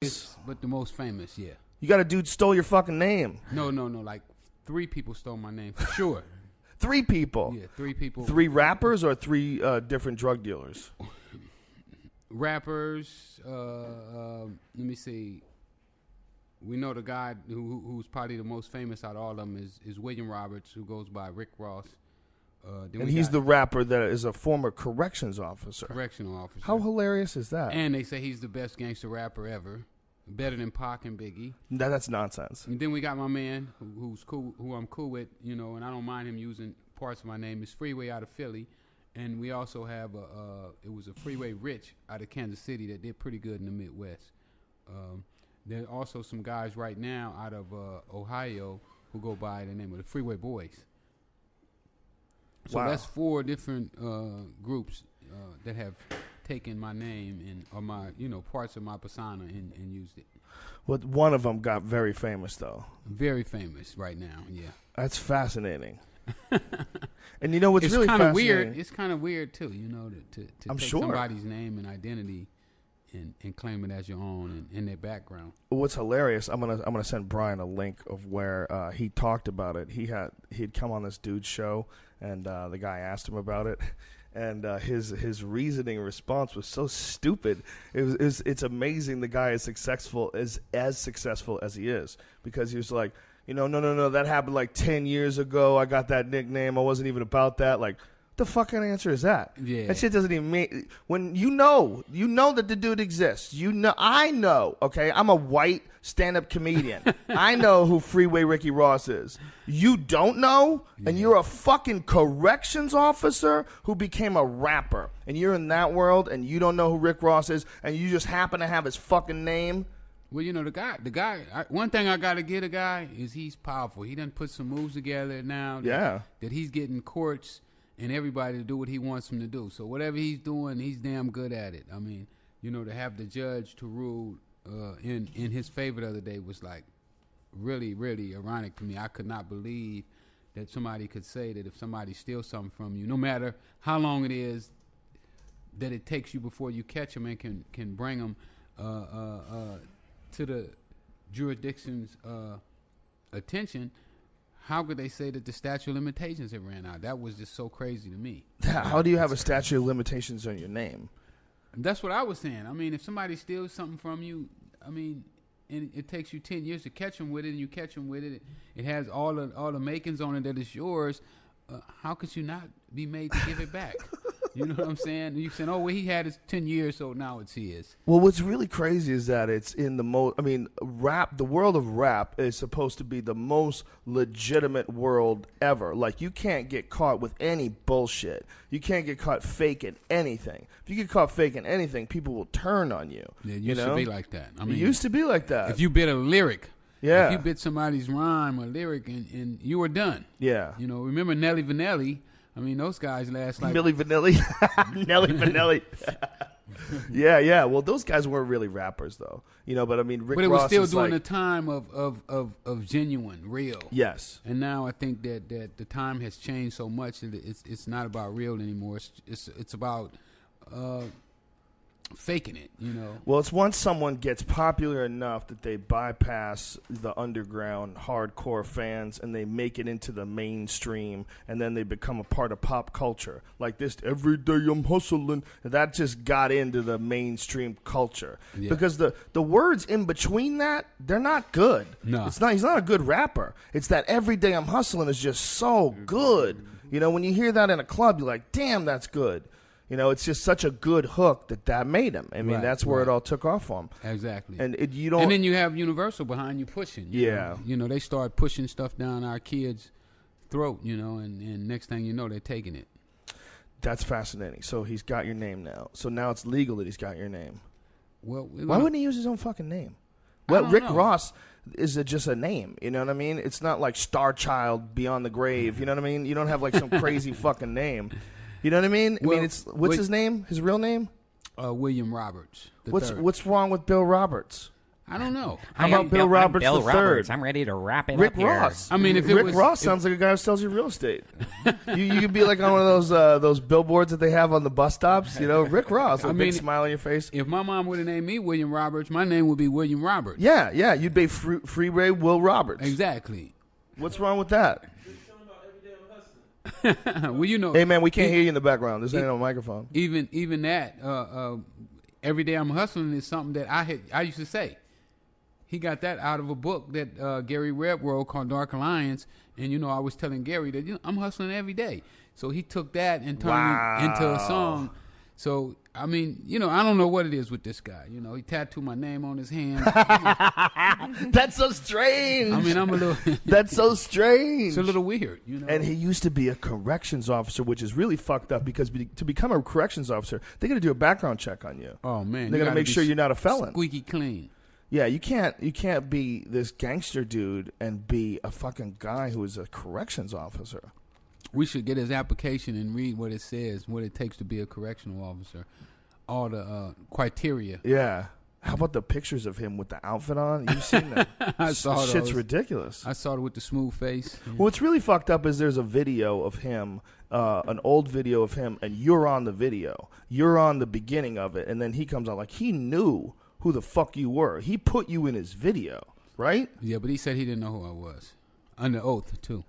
But the most famous, yeah. You got a dude stole your fucking name. No. Like 3 people stole my name for sure. 3 people? Yeah, 3 people. 3 rappers or 3 different drug dealers? Rappers. Let me see. We know the guy who's probably the most famous out of all of them is William Roberts, who goes by Rick Ross. And he's the rapper that is a former corrections officer. Correctional officer. How hilarious is that? And they say he's the best gangster rapper ever. Better than Pac and Biggie. That's nonsense. And then we got my man who's cool, who I'm cool with, and I don't mind him using parts of my name. It's Freeway out of Philly. And we also have it was a Freeway Rich out of Kansas City that did pretty good in the Midwest. There are also some guys right now out of Ohio who go by the name of the Freeway Boys. So that's 4 different groups that have taken my name or my parts of my persona and used it. Well, one of them got very famous though. Very famous right now. Yeah. That's fascinating. And you know what's really kind of fascinating? weird. It's kind of weird too, to take somebody's name and identity and claim it as your own and their background. What's hilarious? I'm gonna send Brian a link of where he talked about it. He'd come on this dude's show, and the guy asked him about it, and his reasoning response was so stupid. It's amazing the guy is successful as successful as he is, because he was like, no, that happened like 10 years ago. I got that nickname. I wasn't even about that. Like, the fucking answer is that? Yeah. That shit doesn't even mean. When you know that the dude exists. I know. Okay, I'm a white stand-up comedian. I know who Freeway Ricky Ross is. You don't know, and you're a fucking corrections officer who became a rapper, and you're in that world, and you don't know who Rick Ross is, and you just happen to have his fucking name. Well, the guy. One thing I gotta get a guy is he's powerful. He done put some moves together now. That he's getting courts and everybody to do what he wants them to do. So whatever he's doing, he's damn good at it. I mean, to have the judge to rule in his favor the other day was like really, really ironic to me. I could not believe that somebody could say that if somebody steals something from you, no matter how long it is that it takes you before you catch them and can bring them to the jurisdiction's attention, how could they say that the statute of limitations had ran out? That was just so crazy to me. How do you have a statute of limitations on your name? That's what I was saying. I mean, if somebody steals something from you, and it takes you 10 years to catch them with it, and you catch them with it, it has all the makings on it that it's yours. How could you not be made to give it back? You know what I'm saying? You saying, he had his 10 years, so now it's his. Well, what's really crazy is that it's in rap, the world of rap is supposed to be the most legitimate world ever. Like, you can't get caught with any bullshit. You can't get caught faking anything. If you get caught faking anything, people will turn on you. Yeah, it used to be like that. It used to be like that. If you bit a lyric. Yeah. If you bit somebody's rhyme or lyric and you were done. Yeah. Remember Nelly Vanelli? I mean, those guys last like... Milli Vanilli. Nelly Vanelli. Yeah. Well, those guys weren't really rappers, though. But I mean, Rick Ross. But it was still during the time of genuine, real. Yes. And now I think that the time has changed so much that it's not about real anymore. It's about faking it, Well, it's once someone gets popular enough that they bypass the underground hardcore fans and they make it into the mainstream, and then they become a part of pop culture. Like this, every day I'm hustling. That just got into the mainstream culture. Yeah. Because the words in between that, they're not good. No. He's not a good rapper. It's that every day I'm hustling is just so good. When you hear that in a club, you're like, damn, that's good. It's just such a good hook that made him. I mean, that's where it all took off from. Exactly. And And then you have Universal behind you pushing. Yeah. They start pushing stuff down our kids' throat, and next thing you know, they're taking it. That's fascinating. So he's got your name now. So now it's legal that he's got your name. Well, why wouldn't he use his own fucking name? Rick Ross is just a name. You know what I mean? It's not like Star Child Beyond the Grave. You know what I mean? You don't have like some crazy fucking name. You know what I mean? What's his name? His real name? William Roberts. What's wrong with Bill Roberts? I don't know. How about Bill Roberts Bill the Roberts. Third? I'm ready to wrap it Rick up here. Ross. I mean, if it Rick was, Ross sounds like a guy who sells you real estate. you could be like on one of those billboards that they have on the bus stops. You know, Rick Ross. A big smile on your face. If my mom would have named me William Roberts, my name would be William Roberts. Yeah. You'd be Freeway Will Roberts. Exactly. What's wrong with that? Well, you know. Hey, man, we can't hear you in the background. This ain't on a microphone. Even that, every day I'm hustling is something that I used to say. He got that out of a book that Gary Webb wrote called Dark Alliance. And, you know, I was telling Gary that I'm hustling every day. So he took that and turned it into a song. So, I mean, you know, I don't know what it is with this guy. You know, he tattooed my name on his hand. That's so strange. I mean, I'm a little... That's so strange. It's a little weird, you know. And he used to be a corrections officer, which is really fucked up because to become a corrections officer, they got to do a background check on you. Oh, man. They got to make sure you're not a felon. Squeaky clean. Yeah, you can't be this gangster dude and be a fucking guy who is a corrections officer. We should get his application and read what it says, what it takes to be a correctional officer, all the criteria. Yeah. How about the pictures of him with the outfit on? You've seen that? I saw those. Shit's ridiculous. I saw it with the smooth face. Yeah. What's really fucked up is there's a video of him, an old video of him, and you're on the video. You're on the beginning of it, and then he comes on like he knew who the fuck you were. He put you in his video, right? Yeah, but he said he didn't know who I was. Under oath, too.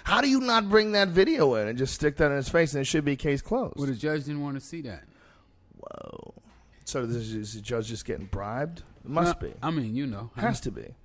How do you not bring that video in and just stick that in his face and it should be case closed? Well, the judge didn't want to see that. Whoa. So is the judge just getting bribed? It must be. I mean, you know. Has to be.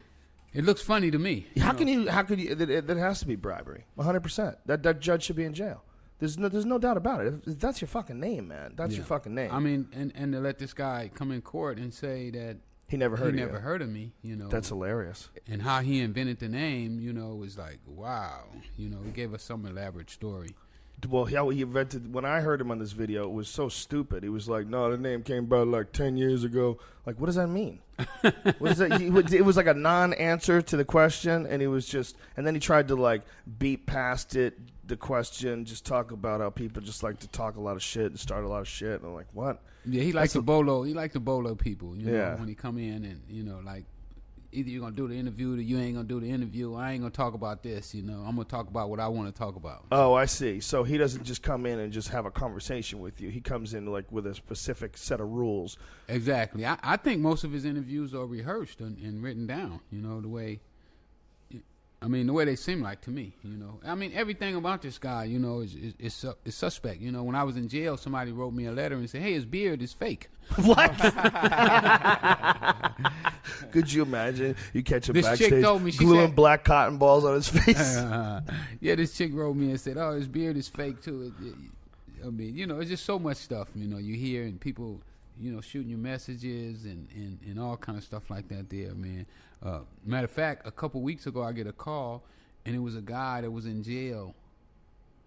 It looks funny to me. How could you, that has to be bribery. 100%. That judge should be in jail. There's no doubt about it. That's your fucking name, man. That's your fucking name. I mean, and to let this guy come in court and say that he never heard of me, you know. That's hilarious. And how he invented the name, you know, was like, wow. You know, he gave us some elaborate story. Well, how he invented, when I heard him on this video, it was so stupid. He was like, no, the name came about like 10 years ago. Like, what does that mean? What is that? It was like a non-answer to the question, and he was just, and then he tried to like beat past it, the question, just talk about how people just like to talk a lot of shit and start a lot of shit. And I'm like, what? Yeah, he liked to bolo. He liked to bolo people, you know, when he come in and, you know, like, either you're going to do the interview or you ain't going to do the interview. I ain't going to talk about this, you know. I'm going to talk about what I want to talk about. Oh, I see. So he doesn't just come in and just have a conversation with you. He comes in like with a specific set of rules. Exactly. I think most of his interviews are rehearsed and written down, you know, the way they seem like to me, you know. I mean, everything about this guy, you know, is suspect. You know, when I was in jail, somebody wrote me a letter and said, hey, his beard is fake. What? Could you imagine? You catch him this backstage chick told me, gluing black cotton balls on his face. Yeah, this chick wrote me and said, oh, his beard is fake, too. I mean, you know, it's just so much stuff, you know, you hear and people, you know, shooting you messages and all kind of stuff like that there, man. Matter of fact, a couple weeks ago, I get a call, and it was a guy that was in jail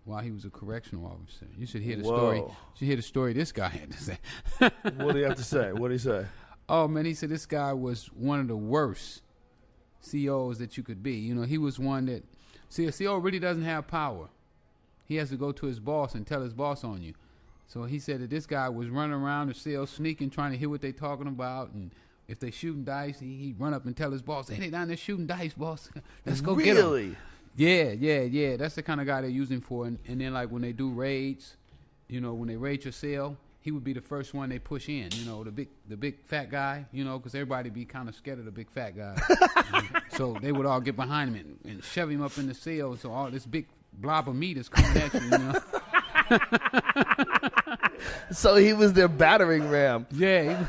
while he was a correctional officer. You should hear the story. You should hear the story this guy had to say. What do you have to say? What did he say? Oh, man, he said this guy was one of the worst COs that you could be. You know, he was one that, see, a CO really doesn't have power. He has to go to his boss and tell his boss on you. So he said that this guy was running around the cell sneaking, trying to hear what they talking about, and if they shooting dice, he'd run up and tell his boss, hey, they down there shooting dice, boss. Let's go get them. Really? Yeah. That's the kind of guy they're using for. And then, like, when they do raids, you know, when they raid your cell, he would be the first one they push in, you know, the big fat guy, you know, because everybody be kind of scared of the big fat guy. So they would all get behind him and shove him up in the cell. So all this big blob of meat is coming at you, you know. So he was their battering ram. Yeah.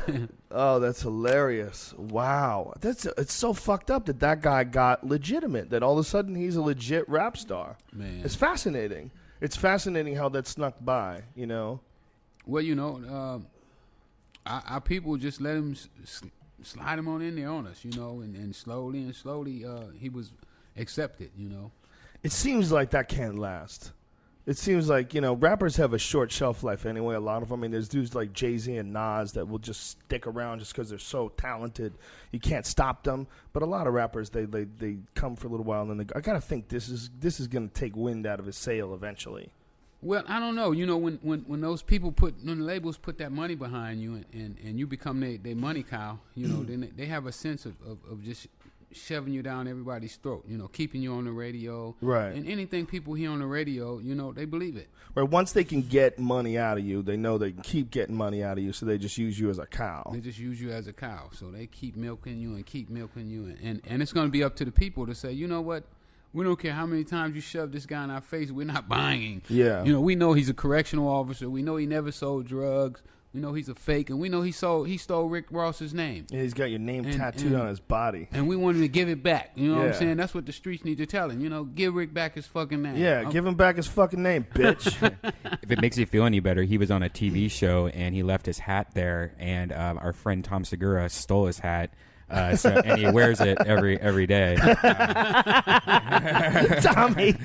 Oh, that's hilarious. Wow. It's so fucked up that guy got legitimate, that all of a sudden he's a legit rap star. Man. It's fascinating. It's fascinating how that snuck by, you know. Well, you know, our people just let him slide him on in there on us, you know, and slowly he was accepted, you know. It seems like that can't last. It seems like, you know, rappers have a short shelf life anyway, a lot of them. I mean, there's dudes like Jay-Z and Nas that will just stick around just because they're so talented. You can't stop them. But a lot of rappers, they come for a little while, and then I got to think this is going to take wind out of his sail eventually. Well, I don't know. When those people when the labels put that money behind you and you become their money cow, then they have a sense of just shoving you down everybody's throat, keeping you on the radio. Right. And anything people hear on the radio, they believe it. Right. Once they can get money out of you, they know they can keep getting money out of you, so they just use you as a cow. They just use you as a cow. So they keep milking you and keep milking you. And it's going to be up to the people to say, you know what? We don't care how many times you shove this guy in our face. We're not buying. Yeah. We know he's a correctional officer. We know he never sold drugs. We know he's a fake, and we know he stole Rick Ross's name. Yeah, he's got your name tattooed on his body. And we want him to give it back. You know what I'm saying? That's what the streets need to tell him. Give Rick back his fucking name. Yeah, give him back his fucking name, bitch. If it makes you feel any better, he was on a TV show, and he left his hat there, and our friend Tom Segura stole his hat. And he wears it every day. Tommy.